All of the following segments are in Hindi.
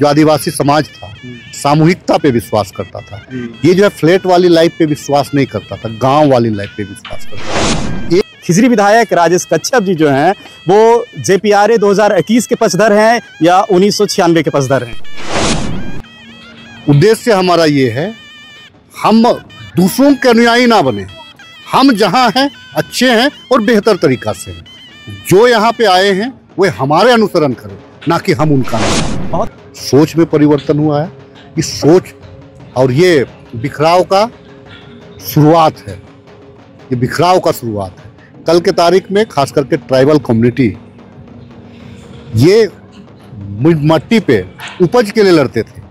जो आदिवासी समाज था सामूहिकता पे विश्वास करता था। ये जो है फ्लैट वाली लाइफ पे विश्वास नहीं करता था, गांव वाली लाइफ पे विश्वास करता था। खिजरी विधायक राजेश कच्छप जी जो हैं वो जेपीआरए 2021 के पक्षधर हैं या 1996 के पक्षधर हैं? उद्देश्य हमारा ये है, हम दूसरों के अनुयायी ना बने। हम जहाँ हैं अच्छे हैं और बेहतर तरीका से हैं। जो यहाँ पे आए हैं वे हमारे अनुसरण करें, ना कि हम उनका। बहुत सोच में परिवर्तन हुआ है। इस सोच और ये बिखराव का शुरुआत है, ये बिखराव का शुरुआत है। कल के तारीख में खास करके ट्राइबल कम्युनिटी ये मट्टी पे उपज के लिए लड़ते थे।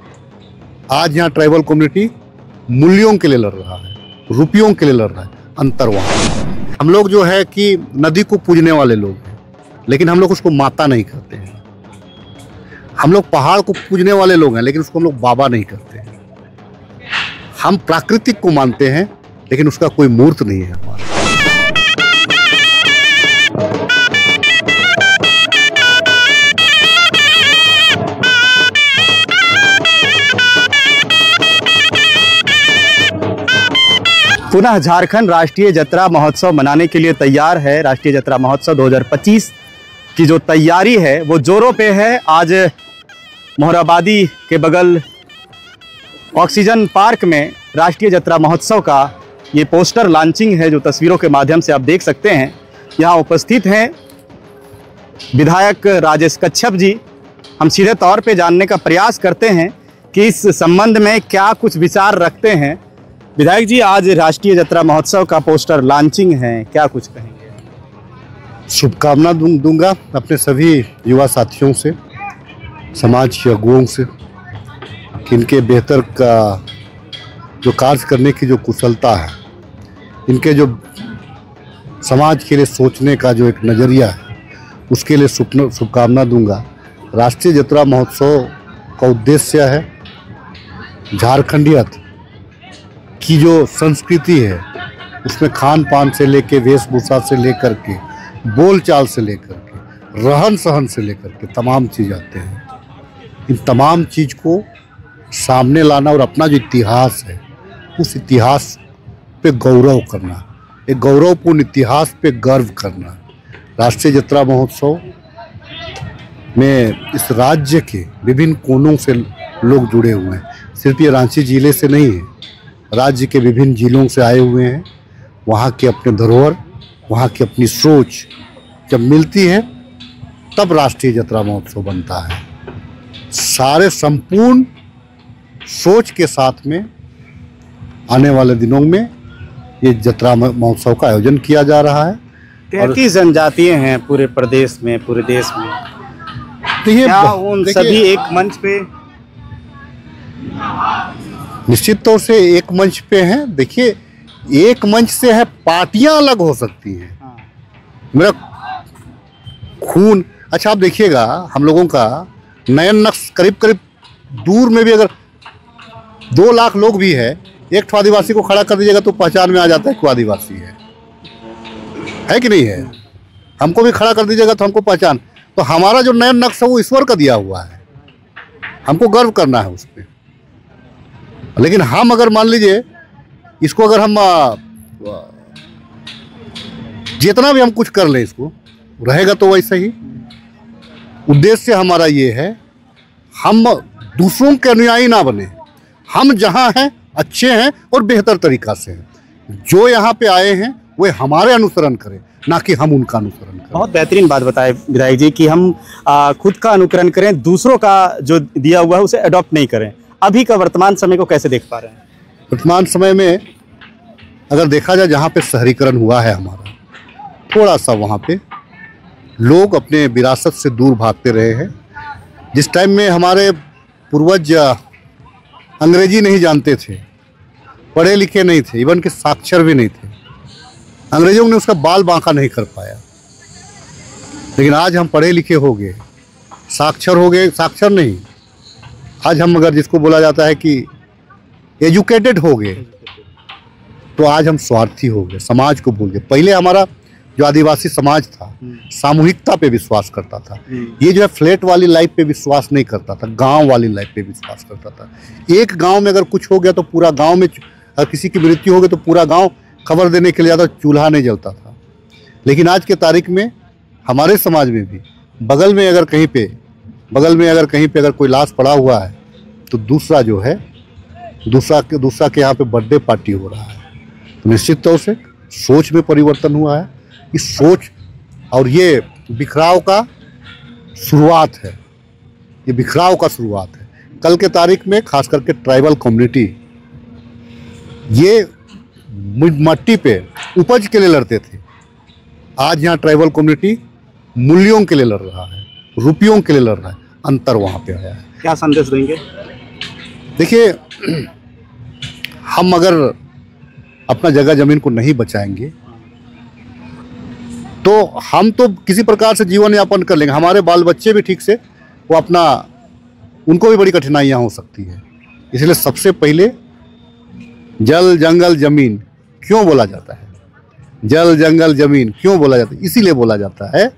आज यहाँ ट्राइबल कम्युनिटी मूल्यों के लिए लड़ रहा है, रुपयों के लिए लड़ रहा है। अंतर वहाँ हम लोग जो है कि नदी को पूजने वाले लोग हैं, लेकिन हम लोग उसको माता नहीं करते हैं। हम लोग पहाड़ को पूजने वाले लोग हैं, लेकिन उसको हम लोग बाबा नहीं करते हैं। हम प्राकृतिक को मानते हैं, लेकिन उसका कोई मूर्त नहीं है हमारा। पुनः झारखंड राष्ट्रीय जतरा महोत्सव मनाने के लिए तैयार है। राष्ट्रीय जतरा महोत्सव 2025 की जो तैयारी है वो जोरों पे है। आज मोहराबादी के बगल ऑक्सीजन पार्क में राष्ट्रीय जतरा महोत्सव का ये पोस्टर लॉन्चिंग है, जो तस्वीरों के माध्यम से आप देख सकते हैं। यहाँ उपस्थित हैं विधायक राजेश कच्छप जी। हम सीधे तौर पे जानने का प्रयास करते हैं कि इस संबंध में क्या कुछ विचार रखते हैं। विधायक जी, आज राष्ट्रीय जतरा महोत्सव का पोस्टर लॉन्चिंग है, क्या कुछ कहेंगे? शुभकामना दूंगा अपने सभी युवा साथियों से, समाज के अगुओं से, कि इनके बेहतर का जो कार्य करने की जो कुशलता है, इनके जो समाज के लिए सोचने का जो एक नज़रिया है, उसके लिए शुभकामना दूंगा। राष्ट्रीय जतरा महोत्सव का उद्देश्य है झारखंडियत की जो संस्कृति है, उसमें खान पान से लेके, वेशभूषा से लेकर के, बोलचाल से लेकर के, रहन सहन से लेकर के तमाम चीज़ आते हैं। इन तमाम चीज़ को सामने लाना और अपना जो इतिहास है उस इतिहास पे गौरव करना, एक गौरवपूर्ण इतिहास पे गर्व करना। राष्ट्रीय जतरा महोत्सव में इस राज्य के विभिन्न कोनों से लोग जुड़े हुए हैं। सिर्फ ये रांची जिले से नहीं है, राज्य के विभिन्न जिलों से आए हुए हैं। वहाँ के अपने धरोहर, वहाँ की अपनी सोच जब मिलती है तब राष्ट्रीय जतरा महोत्सव बनता है। सारे संपूर्ण सोच के साथ में आने वाले दिनों में ये जतरा महोत्सव का आयोजन किया जा रहा है। 33 जनजातियां हैं पूरे प्रदेश में, पूरे देश में, तो ये उन सभी एक मंच पे निश्चित तौर से एक मंच पे हैं। देखिए, एक मंच से है, पार्टियां अलग हो सकती हैं। मेरा खून, अच्छा आप देखिएगा, हम लोगों का नयन नक्श करीब करीब दूर में भी अगर 2 लाख लोग भी है, एक ठो आदिवासी को खड़ा कर दीजिएगा तो पहचान में आ जाता है कि आदिवासी है कि नहीं है। हमको भी खड़ा कर दीजिएगा तो हमको पहचान। तो हमारा जो नयन नक्श है वो ईश्वर का दिया हुआ है, हमको गर्व करना है उस पर। लेकिन हम अगर मान लीजिए इसको, अगर हम जितना भी हम कुछ कर लें, इसको रहेगा तो वैसे ही। उद्देश्य हमारा ये है, हम दूसरों के अनुयायी ना बने। हम जहाँ हैं अच्छे हैं और बेहतर तरीका से हैं। जो यहाँ पे आए हैं वे हमारे अनुसरण करें, ना कि हम उनका अनुसरण करें। बहुत बेहतरीन बात बताए विधायक जी कि हम खुद का अनुकरण करें, दूसरों का जो दिया हुआ है उसे अडॉप्ट नहीं करें। अभी का वर्तमान समय को कैसे देख पा रहे हैं? वर्तमान समय में अगर देखा जाए, जहाँ पे शहरीकरण हुआ है हमारा, थोड़ा सा वहाँ पे लोग अपने विरासत से दूर भागते रहे हैं। जिस टाइम में हमारे पूर्वज अंग्रेजी नहीं जानते थे, पढ़े लिखे नहीं थे, इवन के साक्षर भी नहीं थे, अंग्रेजों ने उसका बाल बांका नहीं कर पाया। लेकिन आज हम पढ़े लिखे हो गए, साक्षर हो गए, साक्षर नहीं, आज हम अगर जिसको बोला जाता है कि एजुकेटेड हो गए, तो आज हम स्वार्थी हो गए, समाज को भूल गए। पहले हमारा जो आदिवासी समाज था सामूहिकता पे विश्वास करता था। ये जो है फ्लैट वाली लाइफ पे विश्वास नहीं करता था, गांव वाली लाइफ पे विश्वास करता था। एक गांव में अगर कुछ हो गया तो पूरा गांव में, अगर किसी की मृत्यु हो गई तो पूरा गांव खबर देने के लिए ज़्यादा चूल्हा नहीं जलता था। लेकिन आज के तारीख में हमारे समाज में भी बगल में अगर कहीं पे अगर कोई लाश पड़ा हुआ है तो दूसरा जो है दूसरा के यहाँ पे बर्थडे पार्टी हो रहा है। तो निश्चित तौर से सोच में परिवर्तन हुआ है। इस सोच और ये बिखराव का शुरुआत है, ये बिखराव का शुरुआत है। कल के तारीख में खास करके ट्राइबल कम्युनिटी ये मट्टी पे उपज के लिए लड़ते थे, आज यहाँ ट्राइबल कम्युनिटी मूल्यों के लिए लड़ रहा है, रुपयों के लिए लड़ रहा है। अंतर वहाँ पे आया है। क्या संदेश देंगे? देखिए, हम अगर अपना जगह जमीन को नहीं बचाएंगे तो हम तो किसी प्रकार से जीवन यापन कर लेंगे, हमारे बाल बच्चे भी ठीक से वो अपना, उनको भी बड़ी कठिनाइयाँ हो सकती है। इसलिए सबसे पहले जल जंगल जमीन क्यों बोला जाता है, जल जंगल जमीन क्यों बोला जाता है? इसीलिए बोला जाता है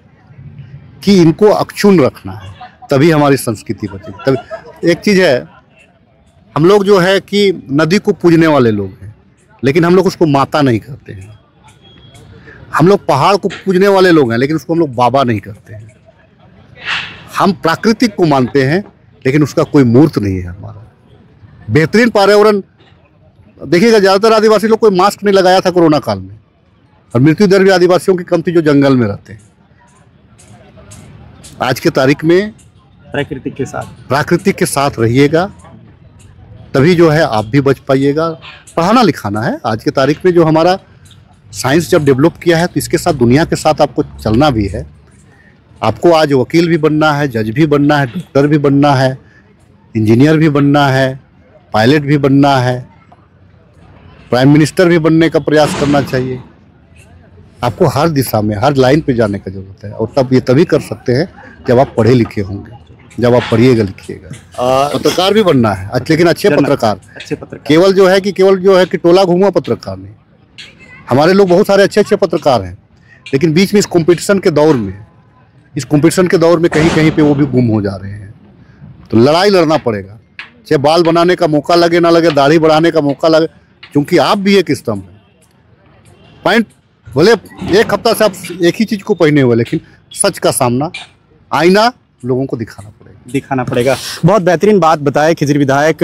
कि इनको अक्षुण्ण रखना है, तभी हमारी संस्कृति बचेगी। तभी एक चीज़ है, हम लोग जो है कि नदी को पूजने वाले लोग हैं, लेकिन हम लोग उसको माता नहीं करते हैं। हम लोग पहाड़ को पूजने वाले लोग हैं, लेकिन उसको हम लोग बाबा नहीं करते हैं। हम प्राकृतिक को मानते हैं, लेकिन उसका कोई मूर्त नहीं है हमारा। बेहतरीन पर्यावरण देखिएगा, ज़्यादातर आदिवासी लोग कोई मास्क नहीं लगाया था कोरोना काल में, और मृत्यु दर भी आदिवासियों की कम थी जो जंगल में रहते हैं। आज के तारीख में प्राकृतिक के साथ रहिएगा, तभी जो है आप भी बच पाइएगा। पढ़ाना लिखाना है। आज के तारीख में जो हमारा साइंस जब डेवलप किया है तो इसके साथ दुनिया के साथ आपको चलना भी है। आपको आज वकील भी बनना है, जज भी बनना है, डॉक्टर भी बनना है, इंजीनियर भी बनना है, पायलट भी बनना है, प्राइम मिनिस्टर भी बनने का प्रयास करना चाहिए। आपको हर दिशा में, हर लाइन पे जाने की जरूरत है, और तब ये तभी कर सकते हैं जब आप पढ़े लिखे होंगे, जब आप पढ़िएगा लिखिएगा। पत्रकार भी बनना है, लेकिन अच्छे पत्रकार। केवल जो है कि टोला घूमा पत्रकार नहीं। हमारे लोग बहुत सारे अच्छे पत्रकार हैं, लेकिन बीच में इस कंपटीशन के दौर में कहीं कहीं पे वो भी गुम हो जा रहे हैं। तो लड़ाई लड़ना पड़ेगा, चाहे बाल बनाने का मौका लगे ना लगे, दाढ़ी बढ़ाने का मौका लगे, क्योंकि आप भी एक स्तंभ है। पॉइंट बोले एक हफ्ता से आप एक ही चीज़ को पहने हुए, लेकिन सच का सामना, आईना लोगों को दिखाना पड़ेगा। बहुत बेहतरीन बात बताए खिजरी विधायक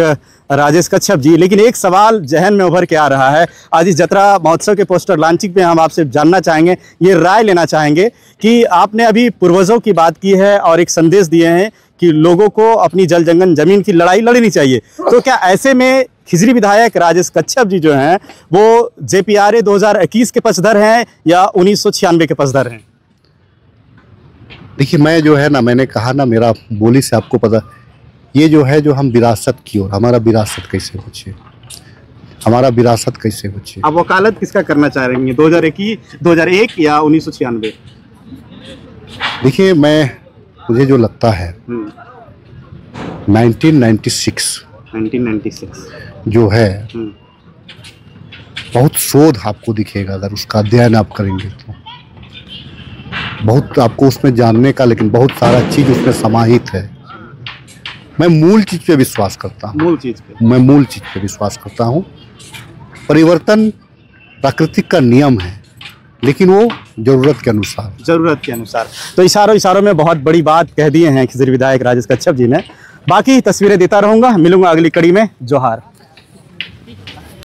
राजेश कच्छप जी। लेकिन एक सवाल जहन में उभर के आ रहा है, आज इस जतरा महोत्सव के पोस्टर लॉन्चिंग पे हम आपसे जानना चाहेंगे, ये राय लेना चाहेंगे कि आपने अभी पूर्वजों की बात की है और एक संदेश दिए हैं कि लोगों को अपनी जल जंगल जमीन की लड़ाई लड़नी चाहिए। तो क्या ऐसे में खिजरी विधायक राजेश कच्छप जी जो हैं वो JPRA 2021 के पक्षधर हैं या 1996 के पक्षधर हैं? देखिए, मैं जो है ना, मैंने कहा ना, मेरा बोली से आपको पता, ये जो है जो हम विरासत की ओर, हमारा विरासत कैसे बचे। आप वकालत किसका करना चाह रहे हैं, 2001 या 1996? देखिए, मुझे जो लगता है 1996 जो है, बहुत शोध आपको दिखेगा अगर उसका अध्ययन आप करेंगे तो, बहुत आपको उसमें जानने का, लेकिन बहुत सारा चीज उसमें समाहित है। मैं मूल चीज पे विश्वास करता हूँ। परिवर्तन प्राकृतिक का नियम है, लेकिन वो जरूरत के अनुसार। तो इशारों में बहुत बड़ी बात कह दिए हैं खिजरी विधायक राजेश कच्छप जी ने। बाकी तस्वीरें देता रहूंगा, मिलूंगा अगली कड़ी में। जोहार।